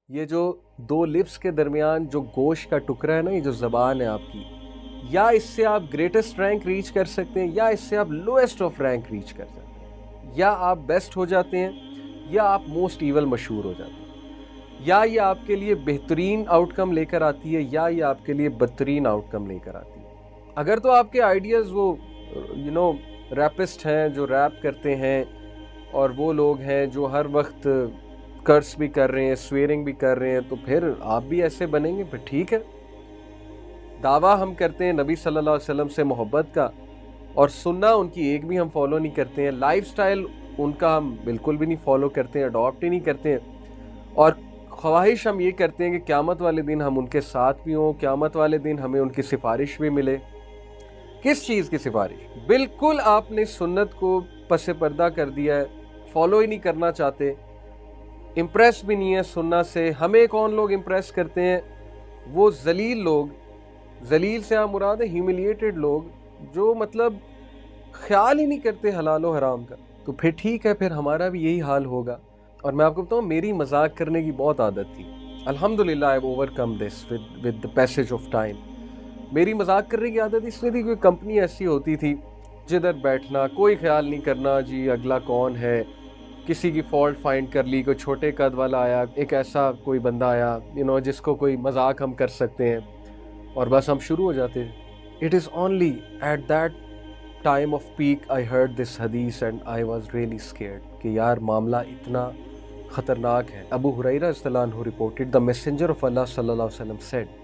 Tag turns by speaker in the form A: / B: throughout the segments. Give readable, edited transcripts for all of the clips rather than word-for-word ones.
A: یہ جو دو لپس کے درمیان جو گوشت کا ٹکڑا ہے نا، یہ جو زبان ہے آپ کی، یا اس سے آپ گریٹسٹ رینک ریچ کر سکتے ہیں، یا اس سے آپ لوئسٹ آف رینک ریچ کر سکتے ہیں، یا آپ بیسٹ ہو جاتے ہیں، یا آپ موسٹ ایول مشہور ہو جاتے ہیں، یا یہ آپ کے لیے بہترین آؤٹ کم لے کر آتی ہے، یا یہ آپ کے لیے بدترین آؤٹ کم لے کر آتی ہے۔ اگر تو آپ کے آئیڈیاز وہ ریپسٹ ہیں جو ریپ کرتے ہیں، اور وہ لوگ ہیں جو ہر وقت کرس بھی کر رہے ہیں، سویرنگ بھی کر رہے ہیں، تو پھر آپ بھی ایسے بنیں گے، پھر ٹھیک ہے۔ دعویٰ ہم کرتے ہیں نبی صلی اللہ علیہ وسلم سے محبت کا، اور سننا ان کی ایک بھی ہم فالو نہیں کرتے ہیں، لائف سٹائل ان کا ہم بالکل بھی نہیں فالو کرتے ہیں، اڈاپٹ ہی نہیں کرتے ہیں، اور خواہش ہم یہ کرتے ہیں کہ قیامت والے دن ہم ان کے ساتھ بھی ہوں، قیامت والے دن ہمیں ان کی سفارش بھی ملے۔ کس چیز کی سفارش؟ بالکل آپ نے سنت کو پس پردہ کر دیا ہے، فالو ہی نہیں کرنا چاہتے، امپریس بھی نہیں ہے سننا سے۔ ہمیں کون لوگ امپریس کرتے ہیں؟ وہ ذلیل لوگ، ذلیل سے ہم مراد ہے ہیوملیٹڈ لوگ، جو مطلب خیال ہی نہیں کرتے حلال و حرام کا۔ تو پھر ٹھیک ہے، پھر ہمارا بھی یہی حال ہوگا۔ اور میں آپ کو بتاؤں، میری مذاق کرنے کی بہت عادت تھی، الحمدللہ I have over come this with the passage of time۔ میری مذاق کرنے کی عادت اس لیے تھی کہ کمپنی ایسی ہوتی تھی جدھر بیٹھنا، کوئی خیال نہیں کرنا جی اگلا کون ہے، کسی کی فالٹ فائنڈ کر لی، کوئی چھوٹے قد والا آیا، ایک ایسا کوئی بندہ آیا جس کو کوئی مذاق ہم کر سکتے ہیں، اور بس ہم شروع ہو جاتے ہیں۔ It is only at that time of peak I heard this hadith and I was really scared کہ یار معاملہ اتنا خطرناک ہے۔ ابو ہریرہ رضی اللہ عنہ reported, the messenger of Allah صلی اللہ علیہ وسلم said,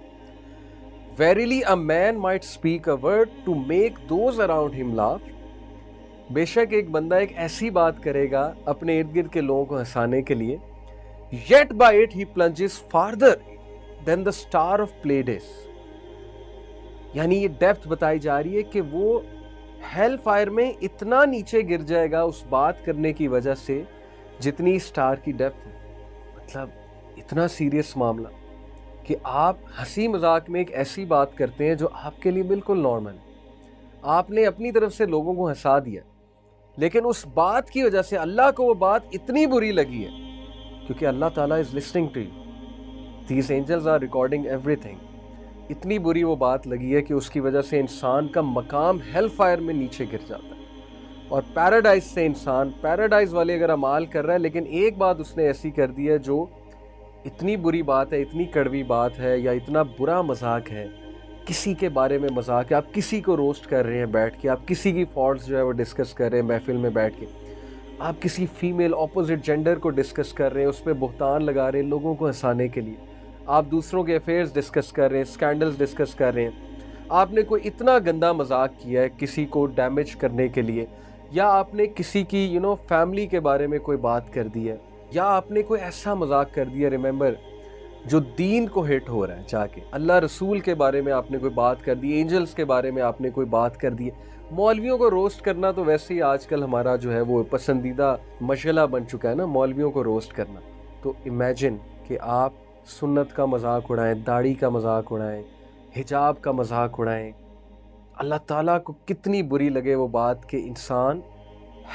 A: Verily a man might speak a word to make those around him laugh۔ بے شک ایک بندہ ایک ایسی بات کرے گا اپنے ارد گرد کے لوگوں کو ہنسانے کے لیے، yet by it he plunges farther than the star of Pleiades۔ یعنی یہ ڈیپتھ بتائی جا رہی ہے کہ وہ ہیل فائر میں اتنا نیچے گر جائے گا اس بات کرنے کی وجہ سے جتنی سٹار کی ڈیپتھ ہے۔ مطلب اتنا سیریس معاملہ کہ آپ ہنسی مذاق میں ایک ایسی بات کرتے ہیں جو آپ کے لیے بالکل نارمل ہے، آپ نے اپنی طرف سے لوگوں کو ہنسا دیا، لیکن اس بات کی وجہ سے اللہ کو وہ بات اتنی بری لگی ہے، کیونکہ اللہ تعالیٰ is listening to you, these angels are recording everything۔ اتنی بری وہ بات لگی ہے کہ اس کی وجہ سے انسان کا مقام ہیل فائر میں نیچے گر جاتا ہے، اور پیراڈائز سے انسان پیراڈائز والے اگر عمال کر رہا ہے، لیکن ایک بات اس نے ایسی کر دی ہے جو اتنی بری بات ہے، اتنی کڑوی بات ہے، یا اتنا برا مذاق ہے، کسی کے بارے میں مذاق ہے، آپ کسی کو روسٹ کر رہے ہیں بیٹھ کے، آپ کسی کی فالٹس جو ہے وہ ڈسکس کر رہے ہیں محفل میں بیٹھ کے، آپ کسی فیمیل اپوزٹ جینڈر کو ڈسکس کر رہے ہیں، اس پہ بہتان لگا رہے ہیں لوگوں کو ہنسانے کے لیے، آپ دوسروں کے افیئرز ڈسکس کر رہے ہیں، سکینڈلز ڈسکس کر رہے ہیں، آپ نے کوئی اتنا گندا مذاق کیا ہے کسی کو ڈیمیج کرنے کے لیے، یا آپ نے کسی کی فیملی کے بارے میں کوئی بات کر دی ہے، یا آپ نے کوئی ایسا مذاق کر دیا، ریممبر جو دین کو ہٹ ہو رہا ہے، جا کے اللہ رسول کے بارے میں آپ نے کوئی بات کر دی، اینجلز کے بارے میں آپ نے کوئی بات کر دی۔ مولویوں کو روسٹ کرنا تو ویسے ہی آج کل ہمارا جو ہے وہ پسندیدہ مشغلہ بن چکا ہے نا، مولویوں کو روسٹ کرنا۔ تو امیجن کہ آپ سنت کا مذاق اڑائیں، داڑھی کا مذاق اڑائیں، حجاب کا مذاق اڑائیں، اللہ تعالیٰ کو کتنی بری لگے وہ بات کہ انسان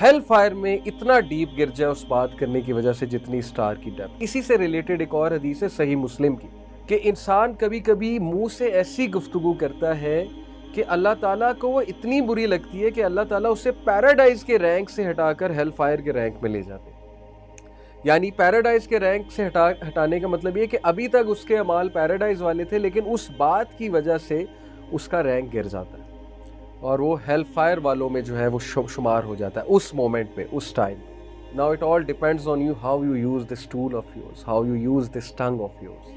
A: ہیل فائر میں اتنا ڈیپ گر جائے اس بات کرنے کی وجہ سے جتنی سٹار کی ڈیپتھ۔ اسی سے ریلیٹڈ ایک اور حدیث ہے صحیح مسلم کی، کہ انسان کبھی کبھی منہ سے ایسی گفتگو کرتا ہے کہ اللہ تعالیٰ کو وہ اتنی بری لگتی ہے کہ اللہ تعالیٰ اسے پیراڈائز کے رینک سے ہٹا کر ہیل فائر کے رینک میں لے جاتے ہیں۔ یعنی پیراڈائز کے رینک سے ہٹانے کا مطلب یہ کہ ابھی تک اس کے اعمال پیراڈائز والے تھے، لیکن اس بات کی وجہ سے اس کا رینک گر جاتا ہے، اور وہ ہیل فائر والوں میں جو ہے وہ شمار ہو جاتا ہے اس مومنٹ پہ، اس time. Now it all depends on you how you use this tool of yours, how you use this tongue of yours۔